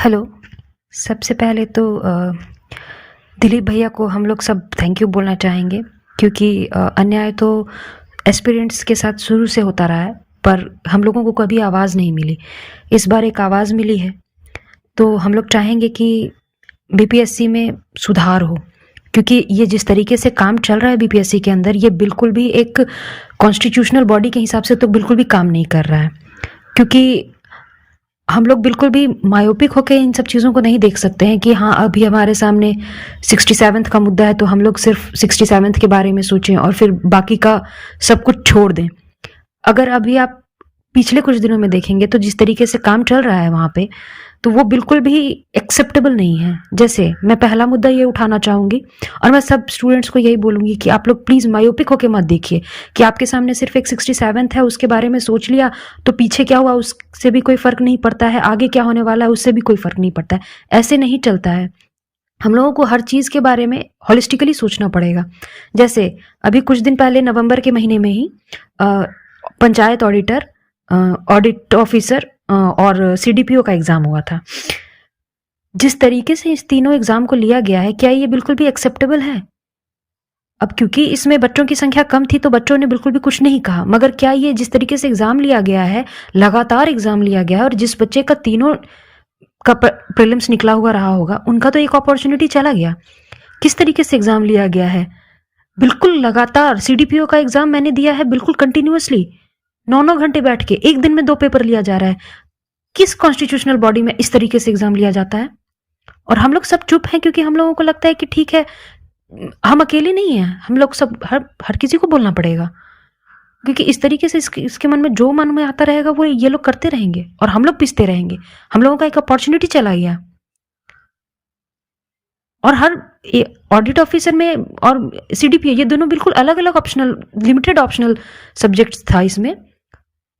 Hello. सबसे पहले तो दिलीप भैया को हम लोग सब थैंक यू बोलना चाहेंगे, क्योंकि अन्याय तो एस्पिरेंट्स के साथ शुरू से होता रहा है, पर हम लोगों को कभी आवाज़ नहीं मिली। इस बार एक आवाज़ मिली है, तो हम लोग चाहेंगे कि बीपीएससी में सुधार हो, क्योंकि ये जिस तरीके से काम चल रहा है बीपीएससी के अंदर, ये बिल्कुल भी एक कॉन्स्टिट्यूशनल बॉडी के हिसाब से तो बिल्कुल भी काम नहीं कर रहा है। क्योंकि हम लोग बिल्कुल भी मायोपिक होकर इन सब चीज़ों को नहीं देख सकते हैं कि हाँ, अभी हमारे सामने 67th का मुद्दा है तो हम लोग सिर्फ 67th के बारे में सोचें और फिर बाकी का सब कुछ छोड़ दें। अगर अभी आप पिछले कुछ दिनों में देखेंगे तो जिस तरीके से काम चल रहा है वहाँ पे, तो वो बिल्कुल भी एक्सेप्टेबल नहीं है। जैसे मैं पहला मुद्दा ये उठाना चाहूँगी और मैं सब स्टूडेंट्स को यही बोलूँगी कि आप लोग प्लीज़ मायोपिक होके मत देखिए कि आपके सामने सिर्फ एक 67th है, उसके बारे में सोच लिया तो पीछे क्या हुआ उससे भी कोई फ़र्क नहीं पड़ता है, आगे क्या होने वाला है उससे भी कोई फ़र्क नहीं पड़ता है। ऐसे नहीं चलता है। हम लोगों को हर चीज़ के बारे में होलिस्टिकली सोचना पड़ेगा। जैसे अभी कुछ दिन पहले नवंबर के महीने में ही पंचायत ऑडिटर, ऑडिट ऑफिसर और सीडीपीओ का एग्ज़ाम हुआ था। जिस तरीके से इस तीनों एग्ज़ाम को लिया गया है, क्या ये बिल्कुल भी एक्सेप्टेबल है? अब क्योंकि इसमें बच्चों की संख्या कम थी तो बच्चों ने बिल्कुल भी कुछ नहीं कहा, मगर क्या ये जिस तरीके से एग्ज़ाम लिया गया है, लगातार एग्ज़ाम लिया गया है और जिस बच्चे का तीनों का प्रीलिम्स निकला हुआ रहा होगा, उनका तो एक अपॉर्चुनिटी चला गया। किस तरीके से एग्ज़ाम लिया गया है? बिल्कुल लगातार। सीडीपीओ का एग्ज़ाम मैंने दिया है बिल्कुल कंटिन्यूअसली, 9-9 घंटे बैठ के, एक दिन में 2 पेपर लिया जा रहा है। किस कॉन्स्टिट्यूशनल बॉडी में इस तरीके से एग्ज़ाम लिया जाता है? और हम लोग सब चुप हैं क्योंकि हम लोगों को लगता है कि ठीक है, हम अकेले नहीं हैं, हम लोग सब हर किसी को बोलना पड़ेगा, क्योंकि इस तरीके से इसके मन में जो मन में आता रहेगा वो ये लोग करते रहेंगे और हम लोग पिसते रहेंगे। हम लोगों का एक अपॉर्चुनिटी चला गया। और हर ऑडिट ऑफिसर में और सीडीपीओ, ये दोनों बिल्कुल अलग अलग ऑप्शनल, लिमिटेड ऑप्शनल सब्जेक्ट्स था इसमें,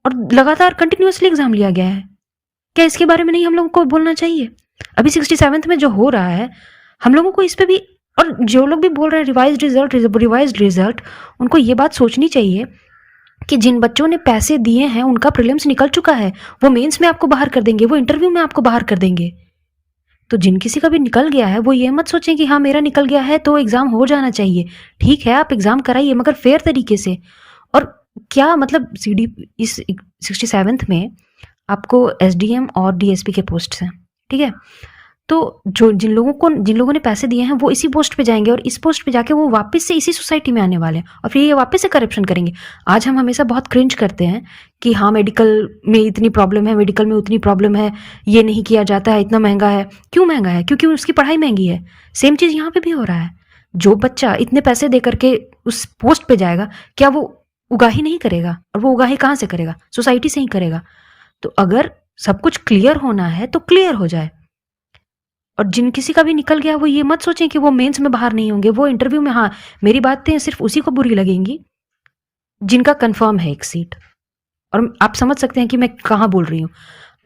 और लगातार कंटिन्यूअसली एग्जाम लिया गया है। क्या इसके बारे में नहीं हम लोगों को बोलना चाहिए? अभी 67th में जो हो रहा है, हम लोगों को इस पे भी, और जो लोग भी बोल रहे हैं रिवाइज्ड रिजल्ट, उनको ये बात सोचनी चाहिए कि जिन बच्चों ने पैसे दिए हैं उनका प्रीलिम्स निकल चुका है, वो मेंस में आपको बाहर कर देंगे, वो इंटरव्यू में आपको बाहर कर देंगे। तो जिन किसी का भी निकल गया है वो ये मत सोचें कि हाँ मेरा निकल गया है तो एग्जाम हो जाना चाहिए। ठीक है, आप एग्जाम कराइए, मगर फेयर तरीके से। और क्या मतलब इस 67th में आपको एसडीएम और डीएसपी के पोस्ट हैं, ठीक है? तो जिन लोगों ने पैसे दिए हैं वो इसी पोस्ट पे जाएंगे और इस पोस्ट पे जाके वो वापस से इसी सोसाइटी में आने वाले हैं और फिर ये वापस से करप्शन करेंगे। आज हम हमेशा बहुत क्रिंज करते हैं कि हाँ मेडिकल में इतनी प्रॉब्लम है, मेडिकल में उतनी प्रॉब्लम है, ये नहीं किया जाता है, इतना महंगा है। क्यों महंगा है? क्योंकि उसकी पढ़ाई महंगी है। सेम चीज़ यहाँ पे भी हो रहा है। जो बच्चा इतने पैसे दे करके उस पोस्ट पे जाएगा, क्या वो उगाही नहीं करेगा? और वो उगाही कहाँ से करेगा? सोसाइटी से ही करेगा। तो अगर सब कुछ क्लियर होना है तो क्लियर हो जाए। और जिन किसी का भी निकल गया वो ये मत सोचें कि वो मेंस में बाहर नहीं होंगे, वो इंटरव्यू में, हाँ मेरी बातें सिर्फ उसी को बुरी लगेंगी जिनका कंफर्म है एक सीट। और आप समझ सकते हैं कि मैं कहाँ बोल रही हूँ।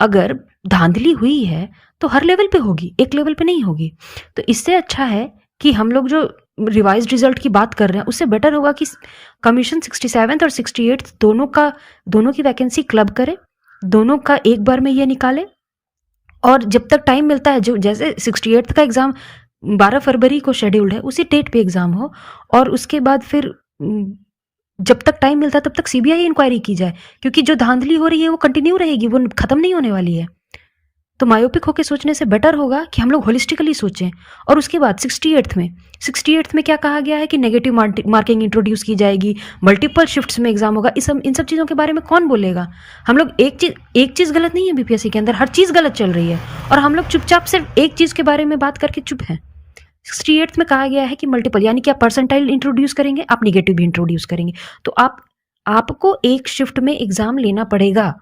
अगर धांधली हुई है तो हर लेवल पे होगी, एक लेवल पे नहीं होगी। तो इससे अच्छा है कि हम लोग जो रिवाइज्ड रिजल्ट की बात कर रहे हैं उससे बेटर होगा कि कमीशन 67th और 68th दोनों की वैकेंसी क्लब करे, दोनों का एक बार में ये निकाले। और जब तक टाइम मिलता है, जो जैसे 68th का एग्ज़ाम 12 फरवरी को शेड्यूल्ड है, उसी डेट पे एग्ज़ाम हो और उसके बाद फिर जब तक टाइम मिलता है तब तक सीबीआई इंक्वायरी की जाए, क्योंकि जो धांधली हो रही है वो कंटिन्यू रहेगी, वो ख़त्म नहीं होने वाली है। तो मायोपिक होकर सोचने से बेटर होगा कि हम लोग होलिस्टिकली सोचें। और उसके बाद 68th में क्या कहा गया है कि नेगेटिव मार्किंग इंट्रोड्यूस की जाएगी, मल्टीपल शिफ्ट्स में एग्जाम होगा। इन सब चीज़ों के बारे में कौन बोलेगा? हम लोग एक चीज़ गलत नहीं है बीपीएससी के अंदर, हर चीज़ गलत चल रही है और हम लोग चुपचाप सिर्फ एक चीज़ के बारे में बात करके चुप हैं। 68th में कहा गया है कि मल्टीपल, यानी कि आप परसेंटाइल इंट्रोड्यूस करेंगे, आप निगेटिव भी इंट्रोड्यूस करेंगे। तो आपको एक शिफ्ट में एग्जाम लेना पड़ेगा।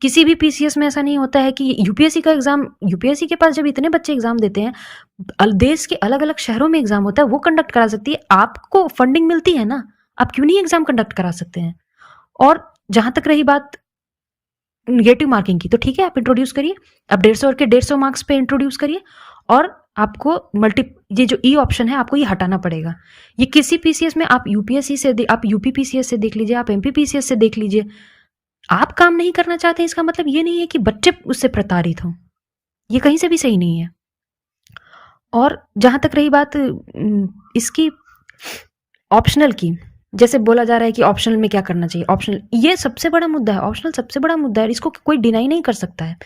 किसी भी पीसीएस में ऐसा नहीं होता है कि यूपीएससी का एग्जाम, यूपीएससी के पास जब इतने बच्चे एग्जाम देते हैं, देश के अलग अलग शहरों में एग्जाम होता है, वो कंडक्ट करा सकती है। आपको फंडिंग मिलती है ना, आप क्यों नहीं एग्जाम कंडक्ट करा सकते हैं? और जहां तक रही बात निगेटिव मार्किंग की, तो ठीक है, आप इंट्रोड्यूस करिए, आप 150 और के 150 मार्क्स पे इंट्रोड्यूस करिए। और आपको ये जो ई ऑप्शन है आपको ये हटाना पड़ेगा। ये किसी पीसीएस में, आप यूपीएससी से, आप यूपी पीसीएस से देख लीजिए, आप एमपी पीसीएस से देख लीजिए, आप काम नहीं करना चाहते, इसका मतलब ये नहीं है कि बच्चे उससे प्रताड़ित हों। ये कहीं से भी सही नहीं है। और जहाँ तक रही बात इसकी ऑप्शनल की, जैसे बोला जा रहा है कि ऑप्शनल में क्या करना चाहिए, ऑप्शनल ये सबसे बड़ा मुद्दा है, ऑप्शनल सबसे बड़ा मुद्दा है, इसको कोई डिनाई नहीं कर सकता है।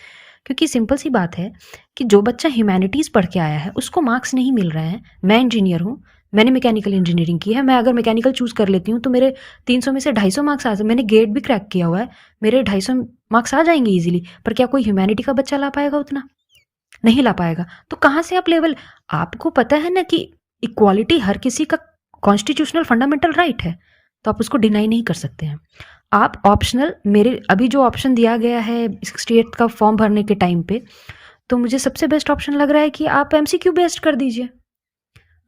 क्योंकि सिंपल सी बात है कि जो बच्चा ह्यूमैनिटीज़ पढ़ के आया है उसको मार्क्स नहीं मिल रहे हैं। मैं इंजीनियर हूँ, मैंने मैकेनिकल इंजीनियरिंग की है, मैं अगर मैकेनिकल चूज़ कर लेती हूँ तो मेरे 300 में से 250 मार्क्स आ, मैंने गेट भी क्रैक किया हुआ है, मेरे 250 मार्क्स आ जाएंगे ईजिली। पर क्या कोई ह्यूमैनिटी का बच्चा ला पाएगा उतना? नहीं ला पाएगा। तो कहाँ से आप लेवल, आपको पता है ना कि इक्वालिटी हर किसी का कॉन्स्टिट्यूशनल फंडामेंटल राइट है, तो आप उसको डिनाई नहीं कर सकते हैं। आप ऑप्शनल, मेरे अभी जो ऑप्शन दिया गया है 68 का फॉर्म भरने के टाइम पे, तो मुझे सबसे बेस्ट ऑप्शन लग रहा है कि आप एमसीक्यू बेस्ड कर दीजिए।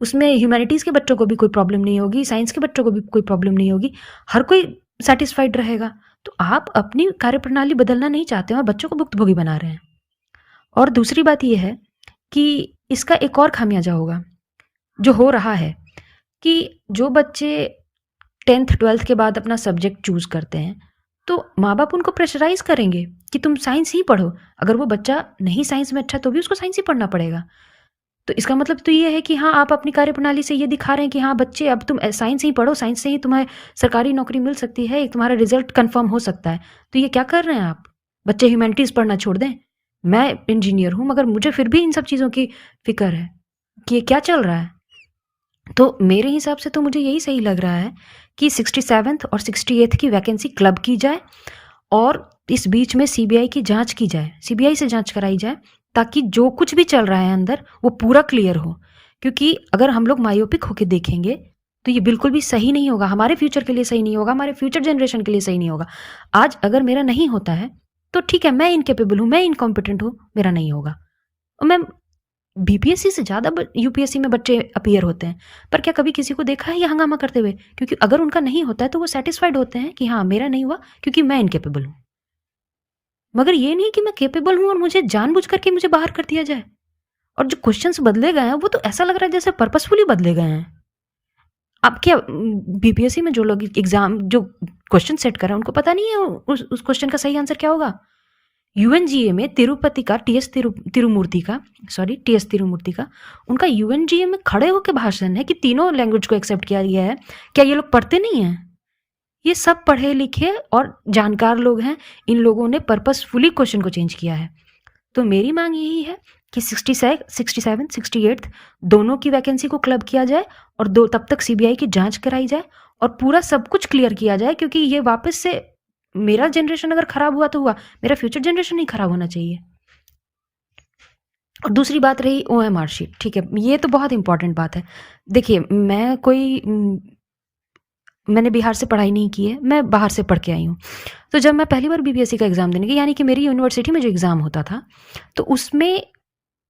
उसमें ह्यूमैनिटीज़ के बच्चों को भी कोई प्रॉब्लम नहीं होगी, साइंस के बच्चों को भी कोई प्रॉब्लम नहीं होगी, हर कोई सेटिस्फाइड रहेगा। तो आप अपनी कार्यप्रणाली बदलना नहीं चाहते हैं और बच्चों को भुक्तभोगी बना रहे हैं। और दूसरी बात यह है कि इसका एक और खामियाजा होगा जो हो रहा है, कि जो बच्चे 10th 12th के बाद अपना सब्जेक्ट चूज करते हैं तो माँ बाप उनको प्रेशराइज करेंगे कि तुम साइंस ही पढ़ो। अगर वो बच्चा नहीं साइंस में अच्छा तो भी उसको साइंस ही पढ़ना पड़ेगा। तो इसका मतलब तो ये है कि हाँ, आप अपनी कार्यप्रणाली से ये दिखा रहे हैं कि हाँ बच्चे अब तुम साइंस ही पढ़ो, साइंस से ही तुम्हें सरकारी नौकरी मिल सकती है, तुम्हारा रिजल्ट कंफर्म हो सकता है। तो ये क्या कर रहे हैं आप? बच्चे ह्यूमैनिटीज़ पढ़ना छोड़ दें? मैं इंजीनियर हूँ मगर मुझे फिर भी इन सब चीज़ों की फिक्र है कि ये क्या चल रहा है। तो मेरे हिसाब से तो मुझे यही सही लग रहा है कि 67th और 68th की वैकेंसी क्लब की जाए और इस बीच में सीबीआई की जांच की जाए, सीबीआई से जांच कराई जाए, ताकि जो कुछ भी चल रहा है अंदर वो पूरा क्लियर हो। क्योंकि अगर हम लोग मायोपिक होकर देखेंगे तो ये बिल्कुल भी सही नहीं होगा, हमारे फ्यूचर के लिए सही नहीं होगा, हमारे फ्यूचर जनरेशन के लिए सही नहीं होगा। आज अगर मेरा नहीं होता है तो ठीक है, मैं इनकेपेबल हूँ, मैं इनकॉम्पिटेंट हूँ, मेरा नहीं होगा। और मैं बीपीएससी से ज़्यादा यूपीएससी में बच्चे अपीयर होते हैं, पर क्या कभी किसी को देखा है ये हंगामा करते हुए? क्योंकि अगर उनका नहीं होता है तो वो सेटिस्फाइड होते हैं कि हाँ मेरा नहीं हुआ क्योंकि मैं इनकेपेबल हूँ। मगर ये नहीं कि मैं केपेबल हूँ और मुझे जानबूझ करके मुझे बाहर कर दिया जाए। और जो क्वेश्चंस बदले गए हैं वो तो ऐसा लग रहा है जैसे पर्पसफुली बदले गए हैं। अब क्या बीपीएससी में जो लोग एग्जाम जो क्वेश्चन सेट कर रहे हैं उनको पता नहीं है उस क्वेश्चन का सही आंसर क्या होगा? यूएनजीए में तिरुपति का तिरुमूर्ति का उनका यूएनजीए में खड़े होकर भाषण है कि तीनों लैंग्वेज को एक्सेप्ट किया गया है। क्या ये लोग पढ़ते नहीं हैं? ये सब पढ़े लिखे और जानकार लोग हैं, इन लोगों ने पर्पसफुली क्वेश्चन को चेंज किया है। तो मेरी मांग यही है कि 67 68 दोनों की वैकेंसी को क्लब किया जाए और तब तक सीबीआई की जांच कराई जाए और पूरा सब कुछ क्लियर किया जाए, क्योंकि ये वापस से मेरा जनरेशन अगर खराब हुआ तो हुआ, मेरा फ्यूचर जनरेशन नहीं खराब होना चाहिए। और दूसरी बात रही ओएमआर शीट, ठीक है, ये तो बहुत इंपॉर्टेंट बात है। देखिए, मैंने बिहार से पढ़ाई नहीं की है, मैं बाहर से पढ़ के आई हूँ। तो जब मैं पहली बार बीपीएससी का एग्ज़ाम देने गई, यानी कि मेरी यूनिवर्सिटी में जो एग्ज़ाम होता था, तो उसमें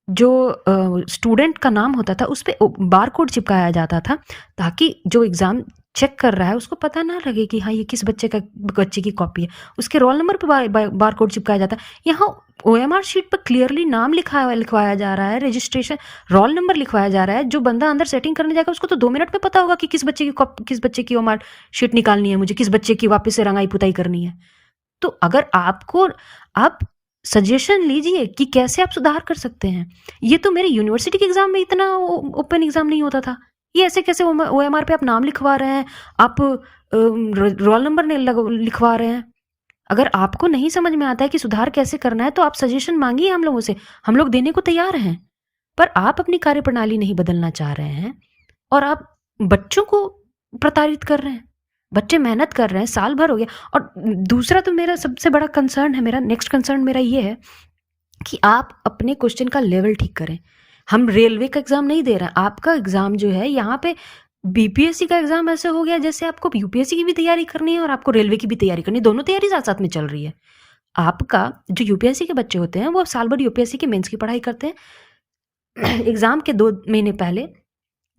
जो स्टूडेंट का नाम होता था उस पर बार कोड चिपकाया जाता था, ताकि जो एग्ज़ाम चेक कर रहा है उसको पता ना लगे कि हाँ ये किस बच्चे की कॉपी है। उसके रोल नंबर पर बार कोड चिपकाया जाता है। यहाँ ओएमआर शीट पर क्लियरली नाम लिखवाया जा रहा है, रजिस्ट्रेशन रोल नंबर लिखवाया जा रहा है। जो बंदा अंदर सेटिंग करने जाएगा उसको तो 2 मिनट में पता होगा कि किस बच्चे की ओएमआर शीट निकालनी है, मुझे किस बच्चे की वापस से रंगाई पुताई करनी है। तो अगर आप सजेशन लीजिए कि कैसे आप सुधार कर सकते हैं। ये तो मेरे यूनिवर्सिटी के एग्जाम में इतना ओपन एग्जाम नहीं होता था। ये ऐसे कैसे ओएमआर पे आप नाम लिखवा रहे हैं, आप रोल नंबर लिखवा रहे हैं। अगर आपको नहीं समझ में आता है कि सुधार कैसे करना है तो आप सजेशन मांगिए हम लोगों से, हम लोग देने को तैयार हैं। पर आप अपनी कार्यप्रणाली नहीं बदलना चाह रहे हैं और आप बच्चों को प्रताड़ित कर रहे हैं। बच्चे मेहनत कर रहे हैं, साल भर हो गया। और दूसरा तो मेरा सबसे बड़ा कंसर्न है, मेरा नेक्स्ट कंसर्न मेरा ये है कि आप अपने क्वेश्चन का लेवल ठीक करें। हम रेलवे का एग्जाम नहीं दे रहे हैं, आपका एग्जाम जो है यहाँ पे बीपीएससी का एग्जाम ऐसे हो गया जैसे आपको यूपीएससी की भी तैयारी करनी है और आपको रेलवे की भी तैयारी करनी है, दोनों तैयारी साथ साथ में चल रही है। आपका जो यूपीएससी के बच्चे होते हैं वो साल भर यूपीएससी के मेंस की पढ़ाई करते हैं, एग्जाम के 2 महीने पहले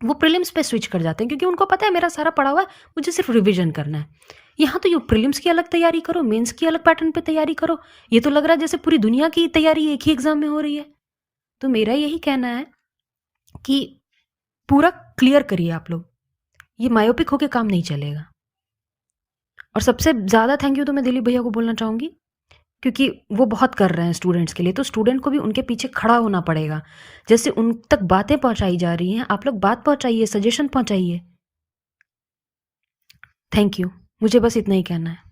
वो प्रीलिम्स पे स्विच कर जाते हैं, क्योंकि उनको पता है मेरा सारा पढ़ा हुआ है, मुझे सिर्फ रिवीजन करना है। यहाँ तो ये प्रीलिम्स की अलग तैयारी करो, मेंस की अलग पैटर्न पे तैयारी करो। ये तो लग रहा है जैसे पूरी दुनिया की तैयारी एक ही एग्जाम में हो रही है। तो मेरा यही कहना है कि पूरा क्लियर करिए आप लोग, ये मायोपिक होके काम नहीं चलेगा। और सबसे ज़्यादा थैंक यू तो मैं दिलीप भैया को बोलना चाहूँगी क्योंकि वो बहुत कर रहे हैं स्टूडेंट्स के लिए, तो स्टूडेंट को भी उनके पीछे खड़ा होना पड़ेगा। जैसे उन तक बातें पहुंचाई जा रही हैं, आप लोग बात पहुंचाइए, सजेशन पहुंचाइए। थैंक यू, मुझे बस इतना ही कहना है।